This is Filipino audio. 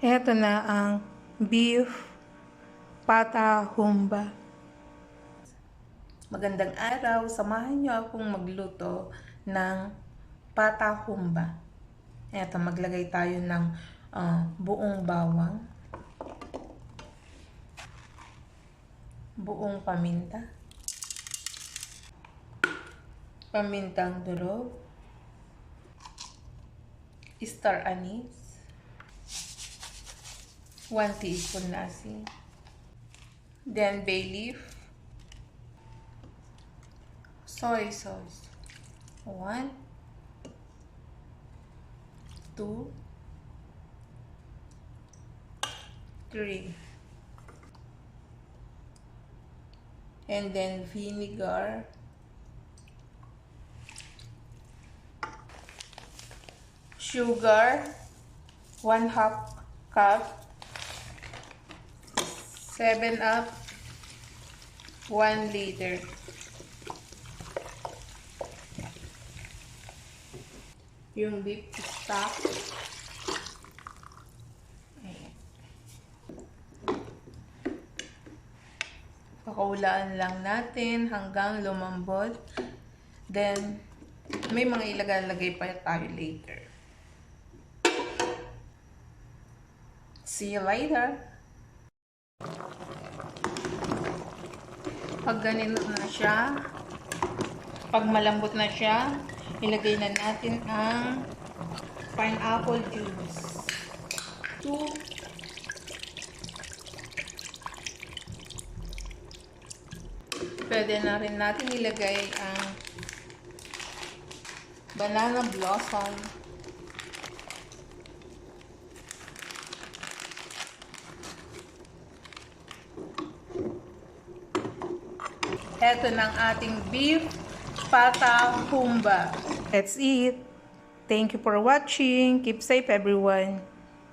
Ito na ang beef patahumba. Magandang araw, samahan niyo akong magluto ng patahumba. Ito, maglagay tayo ng buong bawang, buong paminta, pamintang durog, star anise, 1 teaspoon na asin, then bay leaf, soy sauce, 1, 2, 3, and then vinegar, sugar, 1/2 cup, 7-Up, 1 liter. Yung beef stock. Ayan. Pakaulaan lang natin hanggang lumambot. Then, may mga ilagay pa tayo later. See you later! Pag ganito na siya, pag malambot na siya, ilagay na natin ang pineapple juice. 2. Pwede na rin natin ilagay ang banana blossom. Ito ng ating beef patahumba. That's it. Thank you for watching. Keep safe, everyone.